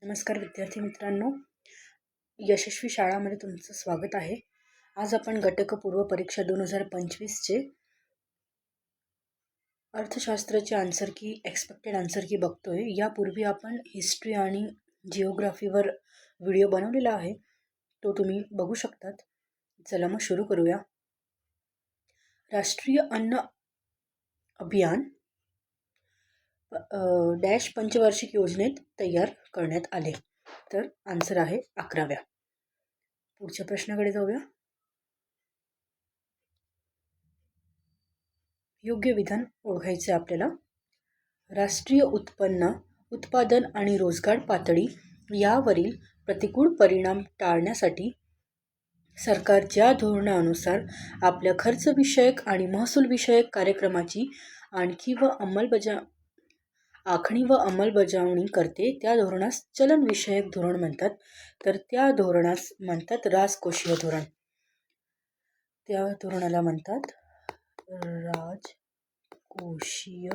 नमस्कार विद्यार्थी मित्रांनो, यशस्वी शाळामध्ये तुमचं स्वागत आहे. आज आपण घटकपूर्व परीक्षा 2025चे अर्थशास्त्राचे आन्सर की एक्सपेक्टेड आन्सर की बघतोय. यापूर्वी आपण हिस्ट्री आणि जिओग्राफीवर व्हिडिओ बनवलेला आहे, तो तुम्ही बघू शकतात. चला मग सुरू करूया. राष्ट्रीय अन्न अभियान डॅश पंचवार्षिक योजनेत तयार करण्यात आले. तर आन्सर आहे 11व्या. पुढच्या प्रश्नाकडे जाऊया. योग्य विधान ओळखायचे आपल्याला. राष्ट्रीय उत्पादन आणि रोजगार पातळी यावरील प्रतिकूल परिणाम टाळण्यासाठी सरकार ज्या धोरणानुसार आपल्या खर्चविषयक आणि महसूलविषयक कार्यक्रमाची आखणी व अंमलबजावणी करते, त्या धोरणास चलनविषयक धोरण म्हणतात. तर त्या धोरणास म्हणतात राजकोषीय धोरण. त्या धोरणाला म्हणतात राजकोषीय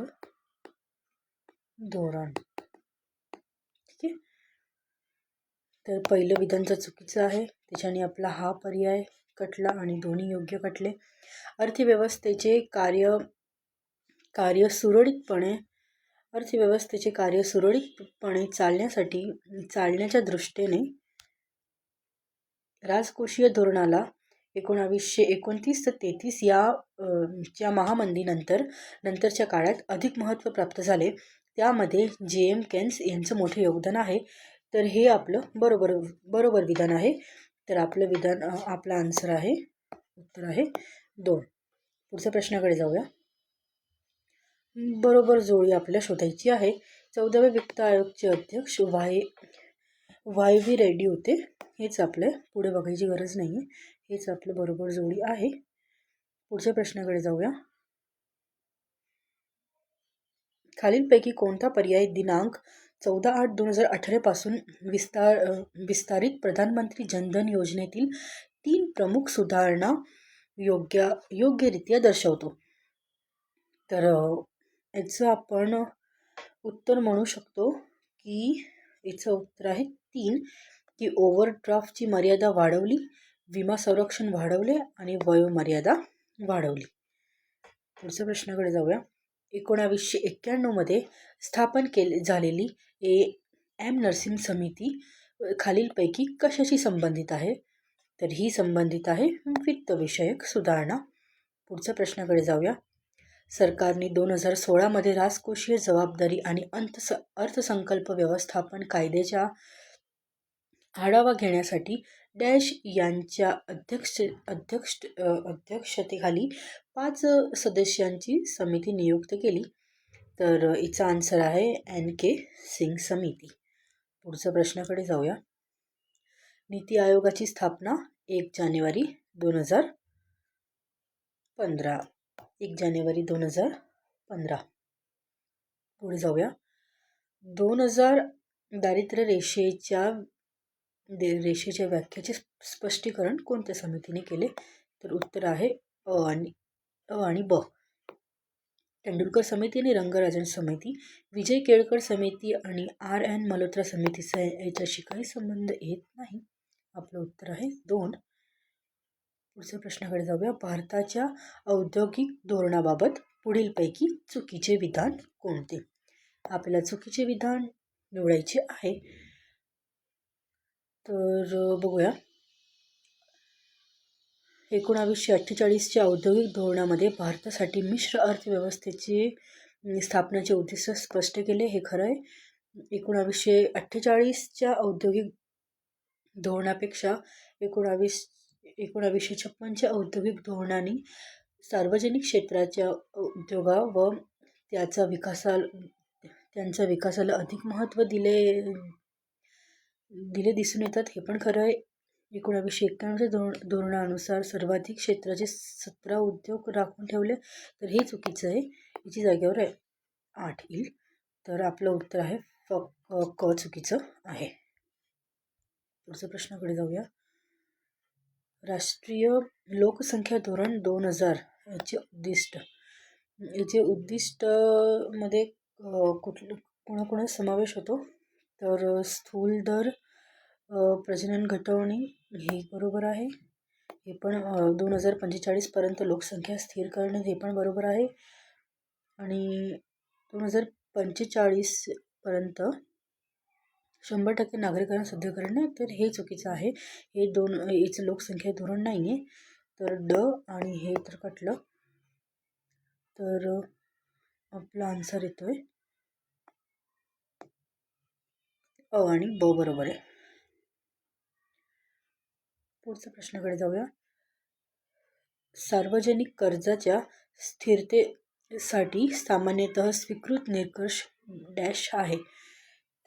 धोरण. ठीक आहे. तर पहिलं विधानचं चुकीचं आहे, त्याच्याने आपला हा पर्याय कटला आणि दोन्ही योग्य कटले. अर्थव्यवस्थेचे कार्य सुरळीतपणे चालण्याच्या दृष्टीने राजकोषीय धोरणाला 1929 ते 33 च्या महामंदीनंतरच्या काळात अधिक महत्त्व प्राप्त झाले. त्यामध्ये J.M. केन्स यांचं मोठे योगदान आहे. तर हे आपलं बरोबर विधान आहे. तर आपला आन्सर आहे, उत्तर आहे 2. पुढच्या प्रश्नाकडे जाऊया. बरोबर जोडी आपल्याला शोधायची आहे. 14व्या वित्त आयोगचे अध्यक्ष वाय व्ही रेड्डी होते. हेच आपलं पुढे बघायची गरज नाही आहे. हेच आपलं बरोबर जोडी आहे. पुढच्या प्रश्नाकडे जाऊया. खालीलपैकी कोणता पर्याय दिनांक 14/8/2018 पासून विस्तारित प्रधानमंत्री जनधन योजनेतील 3 प्रमुख सुधारणा योग्यरित्या दर्शवतो? तर याचं आपण उत्तर म्हणू शकतो की याचं उत्तर आहे 3, की ओव्हरड्राफ्टची मर्यादा वाढवली, विमा संरक्षण वाढवले आणि वयोमर्यादा वाढवली. पुढच्या प्रश्नाकडे जाऊया. 1991 मध्ये स्थापन झालेली A.M. नरसिंह समिती खालीलपैकी कशाशी संबंधित आहे? तर ही संबंधित आहे वित्तविषयक सुधारणा. पुढच्या प्रश्नाकडे जाऊया. सरकारने 2016 मध्ये राजकोषीय जबाबदारी आणि अर्थसंकल्प व्यवस्थापन कायद्याच्या आढावा घेण्यासाठी डॅश यांच्या अध्यक्षतेखाली 5 सदस्यांची समिती नियुक्त केली. तर हिचा आन्सर आहे N.K. सिंग समिती. पुढच्या प्रश्नाकडे जाऊया. नीती आयोगाची स्थापना 1 जानेवारी 2015. पुढे जाऊया. 2000 दारिद्र्य रेषेच्या व्याख्याचे स्पष्टीकरण कोणत्या समितीने केले? तर उत्तर आहे अ आणि ब. तेंडुलकर समिती आणि रंगराजन समिती. विजय केळकर समिती आणि R.N. मल्होत्रा समितीचा याच्याशी काही संबंध येत नाही. आपलं उत्तर आहे 2. पुढच्या प्रश्नाकडे जाऊया. भारताच्या औद्योगिक धोरणाबाबत पुढीलपैकी चुकीचे विधान कोणते? आपल्याला चुकीचे विधान निवडायचे आहे. तर बघूया. 1948च्या औद्योगिक धोरणामध्ये भारतासाठी मिश्र अर्थव्यवस्थेचे स्थापनेचे उद्दिष्ट स्पष्ट केले. हे खरं आहे. 1948च्या औद्योगिक धोरणापेक्षा 1956च्या औद्योगिक धोरणाने सार्वजनिक क्षेत्राच्या उद्योगा व त्यांच्या विकासाला अधिक महत्त्व दिले दिसून येतात. हे पण खरं आहे. 1991च्या धोरणानुसार सर्वाधिक क्षेत्राचे 17 उद्योग राखून ठेवले. तर हे चुकीचं आहे. याची जागेवर आहे 8 येईल. तर आपलं उत्तर आहे क चुकीचं आहे. पुढच्या प्रश्नाकडे जाऊया. राष्ट्रीय लोकसंख्या धोरण 2000 याचे उद्दिष्ट मध्ये कोणाकोणा समावेश होतो? तर स्थूल दर प्रजनन घटवणे हे बरोबर आहे. हे पण 2045पर्यंत लोकसंख्या स्थिर करणे हे पण बरोबर आहे. आणि 2045पर्यंत 100% नागरिकांना सध्या करणे तर हे चुकीचं आहे. याचं लोकसंख्या धोरण नाही आहे. तर ड आणि हे तर कटलं. तर आपला आन्सर येतोय अ आणि ब बरोबर आहे. पुढच्या प्रश्नाकडे जाऊया. सार्वजनिक कर्जाच्या स्थिरतेसाठी सामान्यतः स्वीकृत निकष डॅश आहे.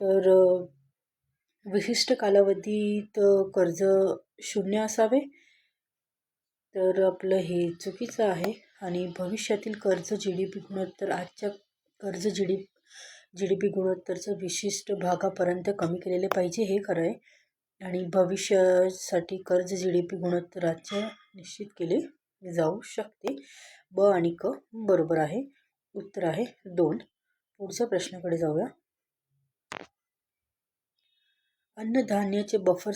तर विशिष्ट कालावधीत कर्ज 0 असावे. तर आपलं हे चुकीचं आहे. आणि भविष्यातील कर्ज GDP गुणोत्तर आजच्या कर्ज GDP गुणोत्तरचं विशिष्ट भागापर्यंत कमी केलेले पाहिजे हे खरं आहे. आणि भविष्यासाठी कर्ज GDP गुणोत्तर आजच्या निश्चित केले जाऊ शकते. ब आणि क बरोबर आहे. उत्तर आहे 2. पुढच्या प्रश्नाकडे जाऊया. अन्नधान्याचे बफर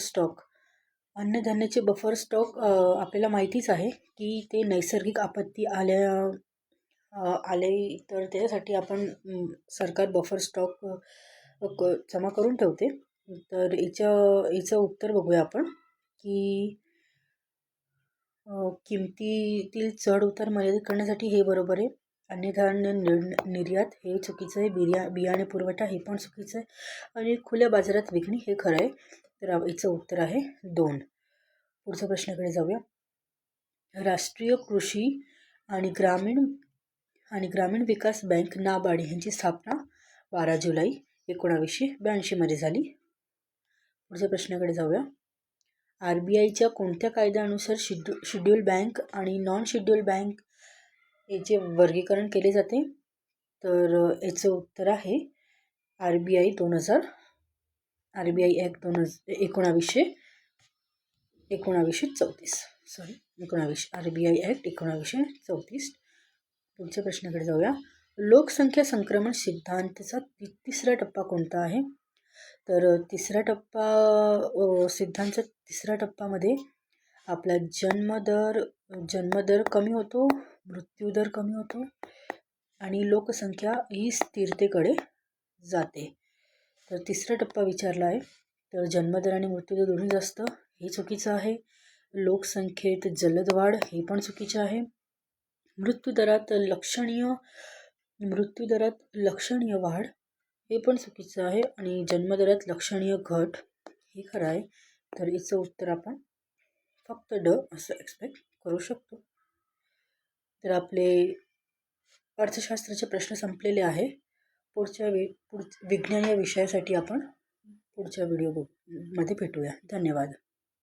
स्टॉक आपल्याला माहितीच आहे की ते नैसर्गिक आपत्ती आले तर त्यासाठी आपण सरकार बफर स्टॉक जमा करून ठेवते. तर याचं उत्तर बघूया आपण की किमतीतील चढ उतार मर्यादित करण्यासाठी हे बरोबर आहे. अन्नधान्य निर्यात हे चुकीचं आहे. बियाणे पुरवठा हे पण चुकीचं आहे. आणि खुल्या बाजारात विकणे हे खरं आहे. तर याचं उत्तर आहे 2. पुढच्या प्रश्नाकडे जाऊया. राष्ट्रीय कृषी आणि ग्रामीण विकास बँक नाबार्ड यांची स्थापना 12 जुलै 1982 मध्ये झाली. पुढच्या प्रश्नाकडे जाऊया. RBIच्या कोणत्या कायद्यानुसार शेड्यूल बँक आणि नॉन शेड्यूल बँक याचे वर्गीकरण केले जाते. तर याचं उत्तर आहे RBI ॲक्ट 1934. RBI act 1934. पुढच्या प्रश्नाकडे जाऊया. लोकसंख्या संक्रमण सिद्धांताचा तिसरा टप्पा कोणता आहे. तर सिद्धांताच्या तिसऱ्या टप्प्यामध्ये आपला जन्मदर कमी होतो, मृत्यूदर कमी होतो आणि लोकसंख्या ही स्थिरतेकडे जाते. तर तिसरा टप्पा विचारला आहे. तर जन्मदर आणि मृत्यूदर दोन्ही जास्त हे चुकीचं आहे. लोकसंख्येत जलद वाढ हे पण चुकीचे आहे. मृत्यूदरात लक्षणीय वाढ हे पण चुकीचं आहे. आणि जन्मदरात लक्षणीय घट हे खरं आहे. तर याचं उत्तर आपण फक्त ड असं एक्सपेक्ट करू शकतो. तर आपले अर्थशास्त्राचे प्रश्न संपलेले आहे. विज्ञान या विषयासाठी आपण पुढच्या व्हिडिओमध्ये भेटूया. धन्यवाद.